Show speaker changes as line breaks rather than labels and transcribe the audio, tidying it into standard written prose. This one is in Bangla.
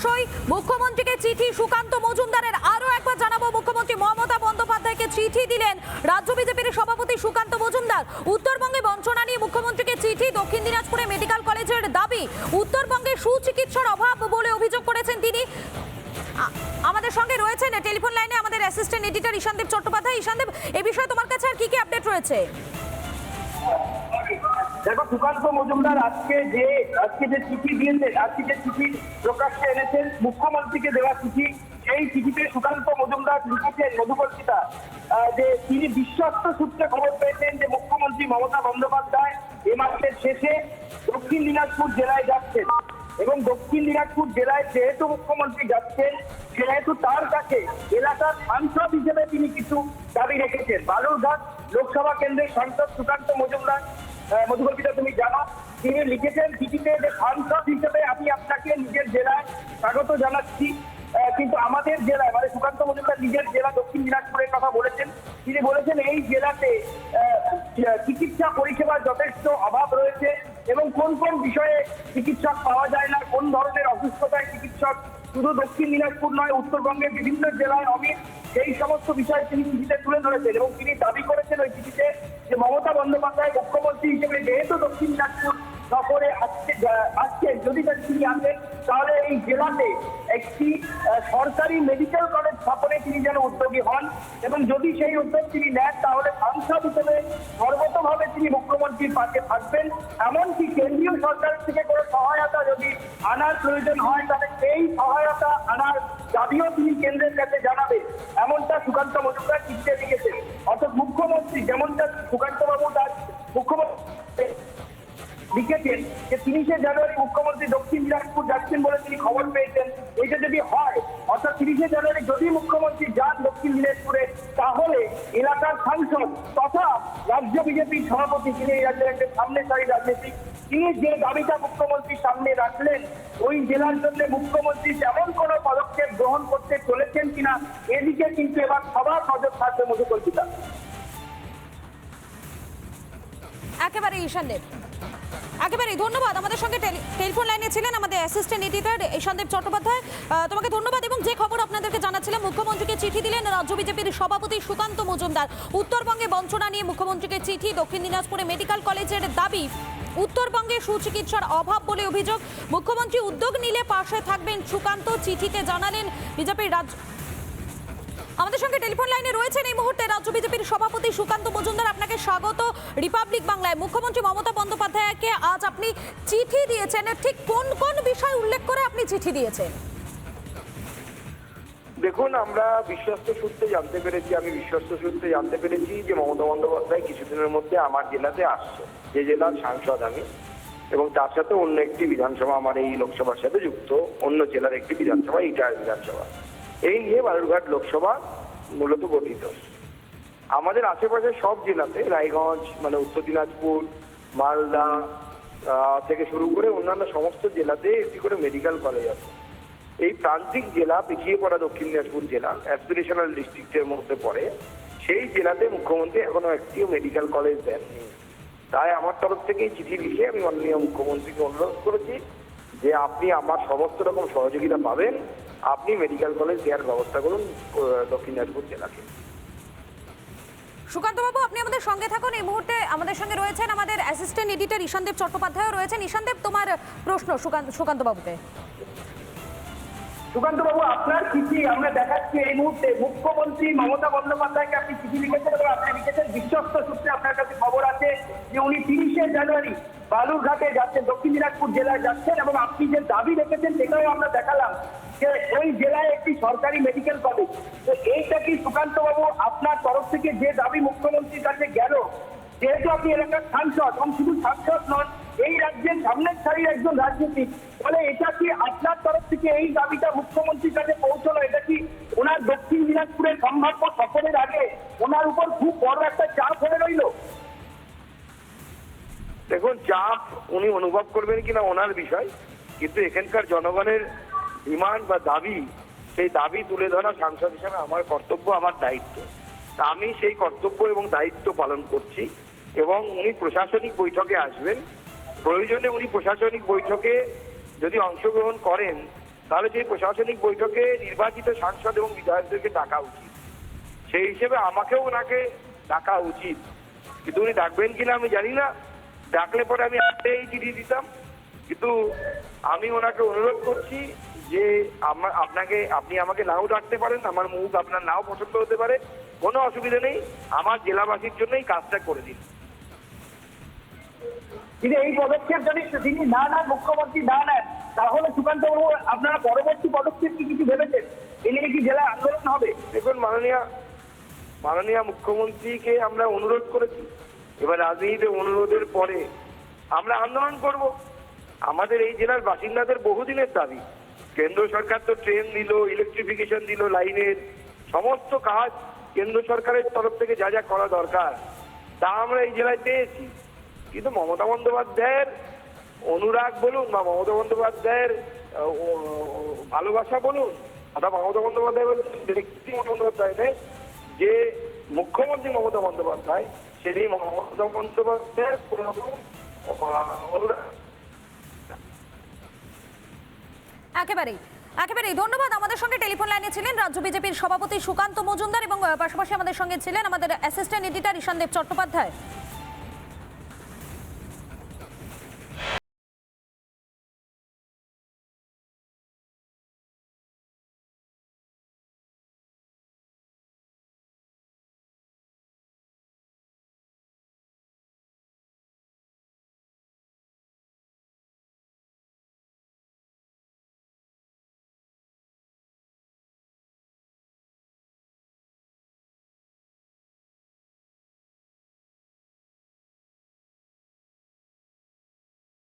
অবশ্যই মুখ্যমন্ত্রীকে চিঠি সুকান্ত মজুমদারের। আরো একবার জানাবো, মুখ্যমন্ত্রী মমতা বন্দ্যোপাধ্যায়কে চিঠি দিলেন রাজ্য বিজেপির সভাপতি সুকান্ত মজুমদার। উত্তরবঙ্গে বঞ্চনা নিয়ে মুখ্যমন্ত্রীকে চিঠি। দক্ষিণ দিনাজপুরে মেডিকেল কলেজের দাবি, উত্তরবঙ্গে সুচিকিৎসার অভাব বলে অভিযোগ করেছেন তিনি। আমাদের সঙ্গে রয়েছেন টেলিফোন লাইনে আমাদের অ্যাসিস্ট্যান্ট এডিটর ঈশানদেব চট্টোপাধ্যায়। ঈশানদেব, এই বিষয়ে তোমার কাছে আর কি কি আপডেট রয়েছে?
দেখো, সুকান্ত মজুমদার আজকে যে চিঠি দিয়েছেন, আজকে যে চিঠি প্রকাশ্যে এনেছেন, মুখ্যমন্ত্রীকে দেওয়া চিঠি, সেই চিঠিতে সুকান্ত মজুমদার লিখেছেন মধুকর্ষিতা যে তিনি বিশ্বস্ত সূত্রে খবর পেয়েছেন যে মুখ্যমন্ত্রী মমতা বন্দ্যোপাধ্যায় এ মাসের শেষে দক্ষিণ দিনাজপুর জেলায় যাচ্ছেন, এবং দক্ষিণ দিনাজপুর জেলায় যেহেতু মুখ্যমন্ত্রী যাচ্ছেন সেহেতু তার কাছে এলাকার সাংসদ হিসেবে তিনি কিছু দাবি রেখেছেন। বালুরঘাট লোকসভা কেন্দ্রের সাংসদ সুকান্ত মজুমদার, মধুকর্ষিতা তুমি জানো, তিনি লিখেছেন চিঠিতে যে সাংসদ হিসেবে আমি আপনাকে নিজের জেলায় স্বাগত জানাচ্ছি, কিন্তু আমাদের জেলায় মানে সুকান্ত মজুমদার নিজের জেলা দক্ষিণ দিনাজপুরের কথা বলেছেন। তিনি বলেছেন এই জেলাতে চিকিৎসা পরিষেবার যথেষ্ট অভাব রয়েছে এবং কোন কোন বিষয়ে চিকিৎসক পাওয়া যায় না, কোন ধরনের অসুস্থতায় চিকিৎসক শুধু দক্ষিণ দিনাজপুর নয় উত্তরবঙ্গের বিভিন্ন জেলায় অমিত, সেই সমস্ত বিষয় তিনি চিঠিতে তুলে ধরেছেন। এবং তিনি দাবি করেছেন ওই চিঠিতে যে মমতা বন্দ্যোপাধ্যায় মুখ্যমন্ত্রী হিসেবে যেহেতু দক্ষিণ দিনাজপুর সফরে আসছেন, যদি তিনি আসেন তাহলে এই জেলাতে একটি সরকারি মেডিকেল কলেজ স্থাপনে তিনি যেন উদ্যোগী হন, এবং যদি সেই উদ্যোগ তিনি নেন তাহলে সাংসদ হিসেবে সর্বতভাবে তিনি মুখ্যমন্ত্রীর পাশে থাকবেন। এমনকি কেন্দ্রীয় সরকার থেকে কোনো সহায়তা যদি আনার প্রয়োজন হয় তাহলে সেই সহায়তা আনার দাবিও তিনি কেন্দ্রের কাছে জানাবেন, এমনটা সুকান্ত মজুমদার চিঠিতে লিখেছেন। অর্থাৎ মুখ্যমন্ত্রী যেমনটা সুকান্তবাবু তার মুখ্যমন্ত্রী লিখেছেন যে 30শে জানুয়ারি মুখ্যমন্ত্রী দক্ষিণ দিনাজপুর যাচ্ছেন বলে তিনি খবর পেয়েছেন। এটা যদি হয়, অর্থাৎ 30শে জানুয়ারি যদি মুখ্যমন্ত্রী যান দক্ষিণ দিনাজপুরে, তাহলে এলাকার সাংসদ তথা রাজ্য বিজেপির সভাপতি, তিনি এই রাজ্যের একটা সামনের সারির রাজনীতিক, তিনি যে দাবিটা মুখ্যমন্ত্রীর সামনে রাখলেন ওই জেলার জন্য মুখ্যমন্ত্রী তেমন কোনো পদক্ষেপ গ্রহণ করতে চলেছেন কিনা, এদিকে কিন্তু এবার সবার নজর থাকবে মধুকর্ষিতা।
একেবারে ঈশানদেব, একেবারে ধন্যবাদ। আমাদের সঙ্গে টেলিফোন লাইনে ছিলেন আমাদের অ্যাসিস্ট্যান্ট এডিটর ঈশানদেব চট্টোপাধ্যায়, তোমাকে ধন্যবাদ। এবং যে খবর আপনাদেরকে জানাচ্ছিলাম, মুখ্যমন্ত্রীকে চিঠি দিলেন রাজ্য বিজেপির সভাপতি সুকান্ত মজুমদার। উত্তরবঙ্গে বঞ্চনা নিয়ে মুখ্যমন্ত্রীকে চিঠি। দক্ষিণ দিনাজপুরে মেডিকেল কলেজের দাবি, উত্তরবঙ্গে সুচিকিৎসার অভাব বলে অভিযোগ। মুখ্যমন্ত্রী উদ্যোগ নিলে পাশে থাকবেন সুকান্ত, চিঠিতে জানালেন বিজেপির রাজ্য। আমাদের সঙ্গে টেলিফোন লাইনে রয়েছেন এই মুহূর্তে রাজ্য বিজেপির সভাপতি সুকান্ত মজুমদার। আপনাকে স্বাগত রিপাবলিক বাংলায়। মুখ্যমন্ত্রী মমতা বন্দ্যোপাধ্যায়কে আজ আপনি চিঠি দিয়েছেন, ঠিক কোন কোন বিষয় উল্লেখ করে আপনি চিঠি দিয়েছেন?
দেখুন, আমরা বিশ্বস্ত সূত্রে জানতে পেরেছি, যে মমতা বন্দ্যোপাধ্যায় কিছুদিনের মধ্যে আমার জেলাতে আসছে, যে জেলার সাংসদ আমি, এবং তার সাথে অন্য একটি বিধানসভা আমার এই লোকসভার সাথে যুক্ত, অন্য জেলার একটি বিধানসভা, ইটার বিধানসভা। এই নিয়ে বালুরঘাট লোকসভা মূলত গঠিত। আমাদের আশেপাশে সব জেলাতে, রায়গঞ্জ মানে উত্তর দিনাজপুর, মালদা থেকে শুরু করে অন্যান্য সমস্ত জেলাতে একটি করে মেডিকেল কলেজ আছে। এই প্রান্তিক জেলা, পিছিয়ে পড়া দক্ষিণ দিনাজপুর জেলা অ্যাসপিরেশনাল ডিস্ট্রিক্টের মধ্যে পড়ে, সেই জেলাতে মুখ্যমন্ত্রী এখনো একটিও মেডিকেল কলেজ দেননি। তাই আমার তরফ থেকে চিঠি লিখে আমি মাননীয় মুখ্যমন্ত্রীকে অনুরোধ করেছি যে আপনি আমার সমস্ত রকম সহযোগিতা পাবেন, আপনি মেডিকেল কলেজ দেওয়ার ব্যবস্থা করুন দক্ষিণ দিনাজপুর জেলাকে।
সুকান্ত বাবু, আপনি আমাদের সঙ্গে থাকুন। এই মুহূর্তে আমাদের সঙ্গে রয়েছেন আমাদের অ্যাসিস্ট্যান্ট এডিটর ঈশানদেব চট্টোপাধ্যায় রয়েছেন। ঈশানদেব, তোমার প্রশ্ন সুকান্ত বাবুকে।
সুকান্ত বাবু, আপনার চিঠি আমরা দেখাচ্ছি এই মুহূর্তে। মুখ্যমন্ত্রী মমতা বন্দ্যোপাধ্যায়কে আপনি চিঠি লিখেছেন এবং আপনি লিখেছেন বিশ্বস্ত সূত্রে আপনার কাছে খবর আছে যে উনি 30শে জানুয়ারি বালুরঘাটে যাচ্ছেন, দক্ষিণ দিনাজপুর জেলায় যাচ্ছেন, এবং আপনি যে দাবি রেখেছেন সেটাও আমরা দেখালাম যে ওই জেলায় একটি সরকারি মেডিকেল কলেজ। তো এইটা কি সুকান্ত বাবু আপনার তরফ থেকে যে দাবি মুখ্যমন্ত্রীর কাছে গেল, যেহেতু আপনি এলাকার সাংসদ এবং শুধু সাংসদ নন, এই রাজ্যের সামনের সারির একজন রাজনীতিক, ফলে এটা কি আপনার তরফ থেকে এই দাবিটা মুখ্যমন্ত্রীর কাছে পৌঁছলো? এটা কি ওনার দক্ষিণ দিনাজপুরের সম্ভাব্য সফরের আগে ওনার উপর খুব বড় একটা চাপ হয়ে রইল?
দেখুন, চাপ উনি অনুভব করবেন কিনা ওনার বিষয়, কিন্তু এখানকার জনগণের ডিমান্ড বা দাবি, সেই দাবি তুলে ধরা সাংসদ হিসাবে আমার কর্তব্য, আমার দায়িত্ব। তা আমি সেই কর্তব্য এবং দায়িত্ব পালন করছি। এবং উনি প্রশাসনিক বৈঠকে আসবেন, প্রয়োজনে উনি প্রশাসনিক বৈঠকে যদি অংশগ্রহণ করেন তাহলে সেই প্রশাসনিক বৈঠকে নির্বাচিত সাংসদ এবং বিধায়কদেরকে ডাকা উচিত। সেই হিসেবে আমাকেও ওনাকে ডাকা উচিত, কিন্তু উনি ডাকবেন কিনা আমি জানি না। ডাকলে পরে আমি এই চিঠি দিতাম, কিন্তু আমি ওনাকে অনুরোধ করছি যে আপনি আমাকে নাও ডাকতে পারেন, আমার মুখ আপনার নাও পছন্দ হতে পারে, কোনো অসুবিধা নেই, আমার জেলাবাসীর জন্যই কাজটা করে দিন।
কিন্তু এই পদক্ষেপ যদি তিনি না নেন, মুখ্যমন্ত্রী না নেন, তাহলে সুকান্ত বাবু আপনারা পরবর্তী পদক্ষেপ কি কিছু ভেবেছেন? এ নিয়ে কি জেলা আন্দোলন হবে?
দেখুন, মাননীয় মুখ্যমন্ত্রীকে আমরা অনুরোধ করেছি, এবার রাজনীতিতে অনুরোধের পরে আমরা আন্দোলন করব। আমাদের এই জেলার বাসিন্দাদের বহুদিনের দাবি, কেন্দ্র সরকার তো ট্রেন দিল, ইলেকট্রিফিকেশন দিল, লাইনের সমস্ত কাজ কেন্দ্র সরকারের তরফ থেকে যা যা করা দরকার তা আমরা এই জেলায় পেয়েছি, কিন্তু মমতা বন্দ্যোপাধ্যায়ের অনুরাগ বলুন বা মমতা বন্দ্যোপাধ্যায়ের ভালোবাসা বলুন, অথবা মমতা বন্দ্যোপাধ্যায় ব্যক্তি মমতা বন্দ্যোপাধ্যায় নেই, যে মুখ্যমন্ত্রী মমতা বন্দ্যোপাধ্যায়, সেই মমতা বন্দ্যোপাধ্যায়ের অনুরাগ।
একেবারেই ধন্যবাদ। আমাদের সঙ্গে টেলিফোন লাইনে ছিলেন রাজ্য বিজেপির সভাপতি সুকান্ত মজুমদার এবং পাশাপাশি আমাদের সঙ্গে ছিলেন আমাদের অ্যাসিস্ট্যান্ট এডিটর ঈশানদেব চট্টোপাধ্যায়।